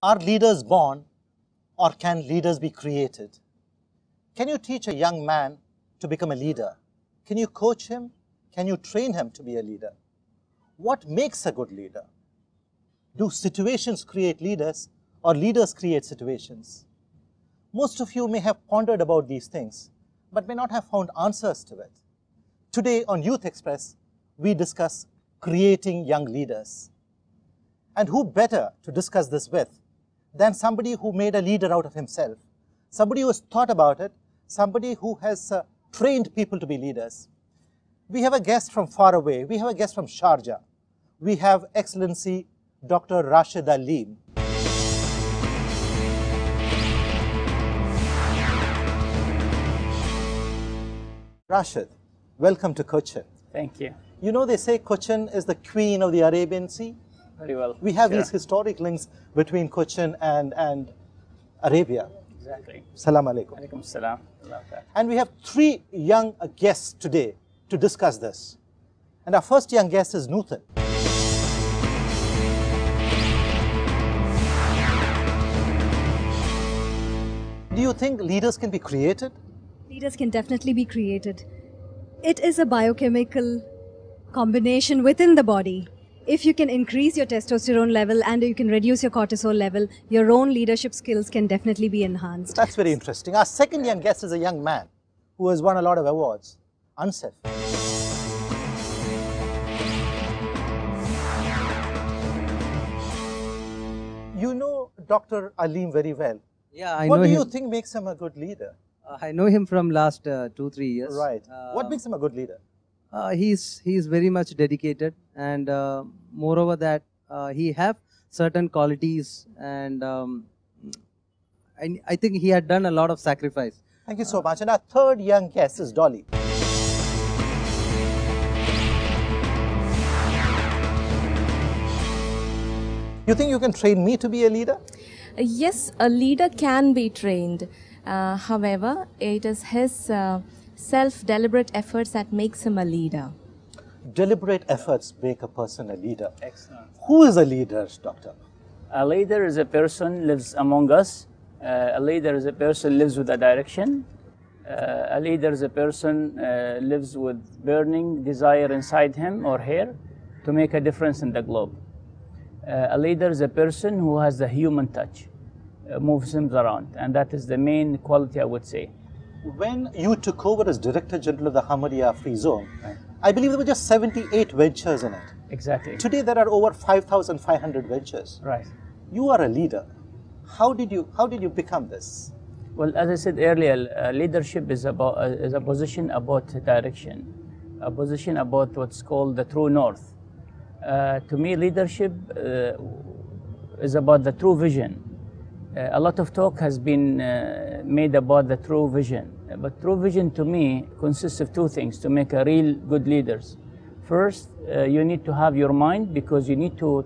Are leaders born, or can leaders be created? Can you teach a young man to become a leader? Can you coach him? Can you train him to be a leader? What makes a good leader? Do situations create leaders, or leaders create situations? Most of you may have pondered about these things, but may not have found answers to it. Today on Youth Express, we discuss creating young leaders. And who better to discuss this with than somebody who made a leader out of himself, somebody who has thought about it, somebody who has trained people to be leaders. We have a guest from far away. We have a guest from Sharjah. We have Excellency Dr. Rashid Alleem. Rashid, welcome to Cochin. Thank you. You know, they say Cochin is the queen of the Arabian Sea. Very well. We have these historic links between Cochin and Arabia. Exactly. Salam alaikum. Alaikum salam. And we have three young guests today to discuss this. And our first young guest is Nuthan. Do you think leaders can be created? Leaders can definitely be created. It is a biochemical combination within the body. If you can increase your testosterone level and you can reduce your cortisol level, your own leadership skills can definitely be enhanced. That's very interesting. Our second young guest is a young man who has won a lot of awards, Ansef. You know Dr. Alleem very well. Yeah, I know him. What do you think makes him a good leader? I know him from last 2-3 years. Right. What makes him a good leader? He's very much dedicated, and moreover that he have certain qualities, and I think he had done a lot of sacrifice. Thank you so much. And our third young guest is Dolly. You think you can train me to be a leader? Yes, a leader can be trained. However, it is his self-deliberate efforts that makes him a leader. Deliberate efforts make a person a leader. Excellent. Who is a leader, Doctor? A leader is a person lives among us. A leader is a person lives with a direction. A leader is a person lives with burning desire inside him or her to make a difference in the globe. A leader is a person who has the human touch, moves him around, and that is the main quality, I would say. When you took over as Director General of the Hamadiya Free Zone, right, I believe there were just 78 ventures in it. Exactly. Today there are over 5,500 ventures. Right. You are a leader. How did you become this? Well, as I said earlier, leadership is a position about direction, a position about what's called the true north. To me, leadership is about the true vision. A lot of talk has been made about the true vision, but true vision to me consists of two things to make a real good leaders. First, you need to have your mind, because you need to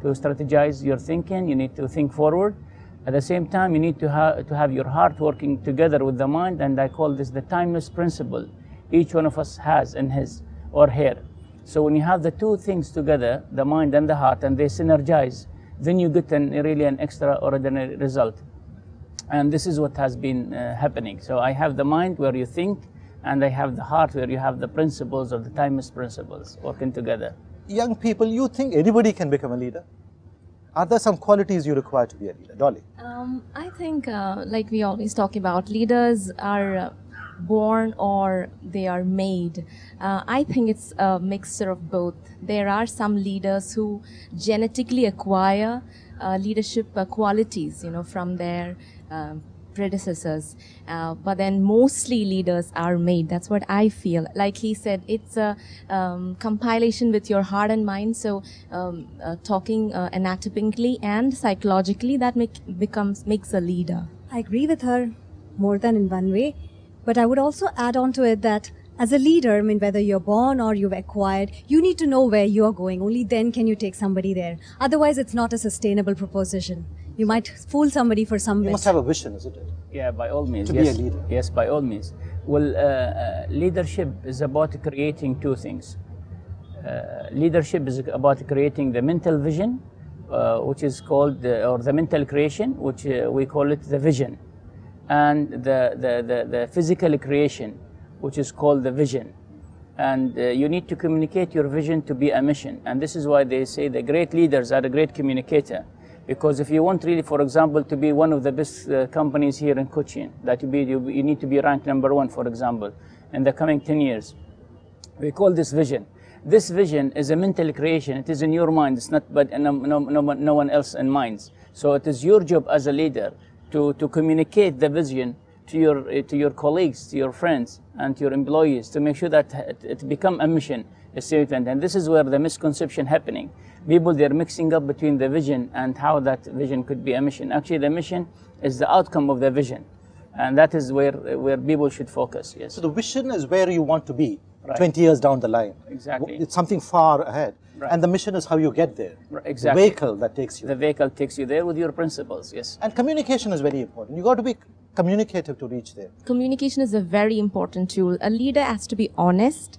strategize your thinking. You need to think forward. At the same time, you need to have your heart working together with the mind, and I call this the timeless principle each one of us has in his or her. So when you have the two things together, the mind and the heart, and they synergize, then you get really an extraordinary result. And this is what has been happening. So I have the mind where you think, and I have the heart where you have the principles of the timeless principles working together. Young people, you think anybody can become a leader? Are there some qualities you require to be a leader? Dolly? I think, like we always talk about, leaders are born or they are made. I think it's a mixture of both. There are some leaders who genetically acquire leadership qualities, from their predecessors. But then mostly leaders are made. That's what I feel. Like he said, it's a compilation with your heart and mind. So talking anatomically and psychologically, that makes a leader. I agree with her more than in one way. But I would also add on to it that as a leader, whether you're born or you've acquired, you need to know where you're going. Only then can you take somebody there. Otherwise, it's not a sustainable proposition. You might fool somebody for some bit. You must have a vision, isn't it? Yeah, by all means. To be a leader. Yes, by all means. Well, leadership is about creating two things. Leadership is about creating the mental vision which is called, or the mental creation, which we call it the vision, and the physical creation, which is called the vision. And you need to communicate your vision to be a mission. And this is why they say the great leaders are a great communicator. Because if you want really, for example, to be one of the best companies here in Cochin, that you need to be ranked #1, for example, in the coming 10 years. We call this vision. This vision is a mental creation. It is in your mind. It's not but no one else in minds. So it is your job as a leader to communicate the vision to your colleagues, to your friends, and to your employees, to make sure that it become a mission, a statement. And this is where the misconception happening. People, they're mixing up between the vision and how that vision could be a mission. Actually, the mission is the outcome of the vision. And that is where people should focus, yes. So the vision is where you want to be, right, 20 years down the line. Exactly. It's something far ahead. Right. And the mission is how you get there. Right. Exactly. The vehicle that takes you. The vehicle takes you there with your principles, yes. And communication is very important. You got to be communicative to reach there. Communication is a very important tool. A leader has to be honest.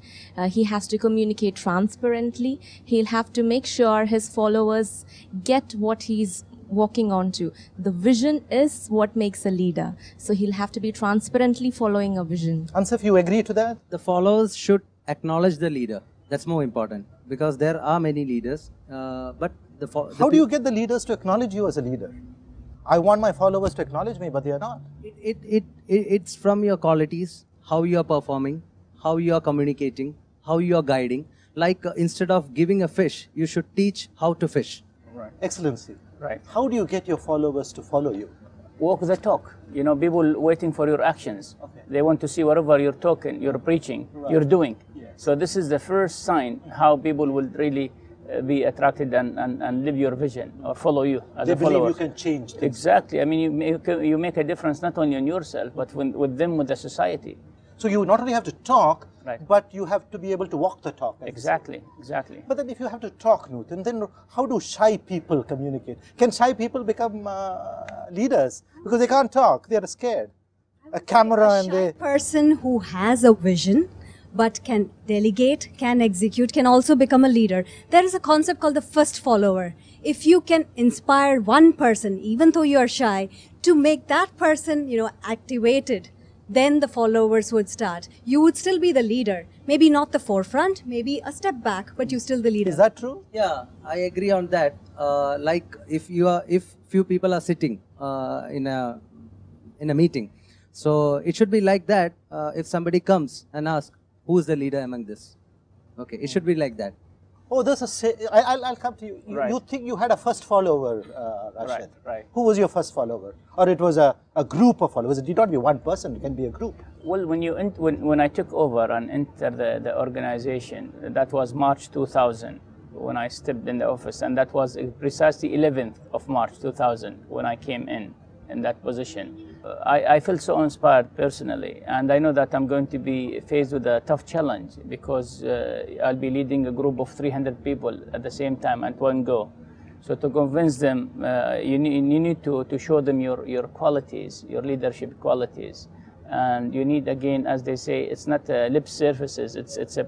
He has to communicate transparently. He'll have to make sure his followers get what he's walking onto. The vision is what makes a leader. So he'll have to be transparently following a vision. Ansaf, you agree to that? The followers should acknowledge the leader. That's more important, because there are many leaders, but how do you get the leaders to acknowledge you as a leader? I want my followers to acknowledge me, but they are not. It's from your qualities, how you are performing, how you are communicating, how you are guiding. Like instead of giving a fish, you should teach how to fish. Right. Excellency. Right. How do you get your followers to follow you? Walk the talk. You know, people waiting for your actions. Okay. They want to see whatever you're talking, you're preaching, Right, you're doing. yes. So this is the first sign how people will really be attracted and live your vision or follow you as They a follower. believe you can change things. Exactly. I mean, you make a difference not only on yourself, but with them, with the society. So you not only have to talk, Right, but you have to be able to walk the talk. exactly, exactly. But then if you have to talk, Nutan, then how do shy people communicate? Can shy people become leaders? Because they can't talk, they are scared. A camera and shy they... person who has a vision but can delegate, can execute, can also become a leader. There is a concept called the first follower. If you can inspire one person, even though you are shy, to make that person, activated, then the followers would start. You would still be the leader. Maybe not the forefront, maybe a step back, but you're still the leader. Is that true? Yeah, I agree on that. Like if few people are sitting in a meeting, so it should be like that. If somebody comes and asks, who is the leader among this? Okay, it should be like that. Oh, I'll come to you. Right. You think you had a first follower, Rashid? Right. Who was your first follower? Or it was a group of followers? It did not be one person, it can be a group. Well, when I took over and entered the organization, that was March 2000 when I stepped in the office, and that was precisely 11th of March 2000 when I came in that position. I felt so inspired personally, and I know that I'm going to be faced with a tough challenge because I'll be leading a group of 300 people at the same time at one go. So to convince them, you need to show them your qualities, your leadership qualities. And you need, again, as they say, it's not lip services, it's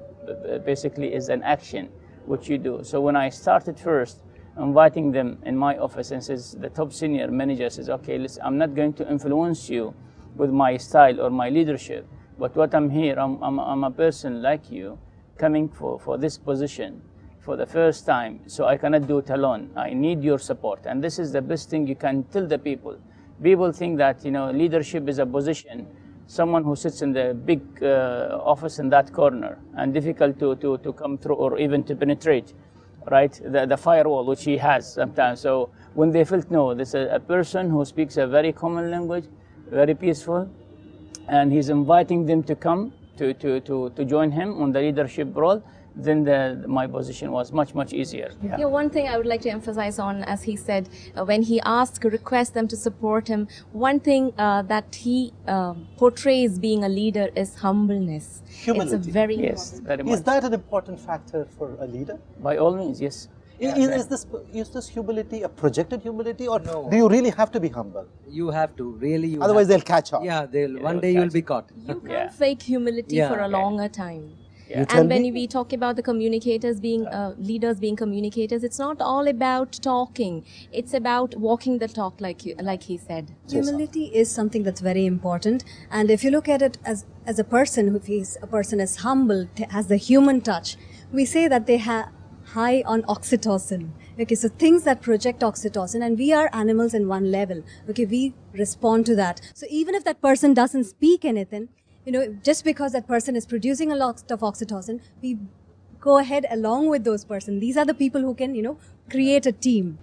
basically is an action which you do. So when I started first, inviting them in my office, and says, the top senior manager says, okay, listen, I'm not going to influence you with my style or my leadership, but what I'm here, I'm a person like you coming for this position for the first time, so I cannot do it alone. I need your support. And this is the best thing you can tell the people. People think that, leadership is a position, someone who sits in the big office in that corner and difficult to come through or even to penetrate. Right, the firewall which he has sometimes. So when they felt, no, this is a person who speaks a very common language, very peaceful, and he's inviting them to come to join him on the leadership role, then my position was much easier. Yeah, one thing I would like to emphasize on, as he said, when he requests them to support him, one thing that he portrays being a leader is humbleness. Humility. It's a very Yes, very much. Is that an important factor for a leader? By all means, yes. Is this humility a projected humility, or No. do you really have to be humble? You have to, really. Otherwise they'll catch on. Yeah, one day you'll be caught. You can't Yeah. fake humility Yeah. for a Yeah. longer time. Yeah. tell And when me. we talk about the communicators being leaders being communicators, it's not all about talking. It's about walking the talk, like he said. Humility is something that's very important, and if you look at it as a person, if a person is humble, has the human touch, we say that they have high on oxytocin. Okay, so things that project oxytocin, and we are animals in one level. Okay, we respond to that. So even if that person doesn't speak anything, just because that person is producing a lot of oxytocin, we go ahead along with those person. These are the people who can, create a team.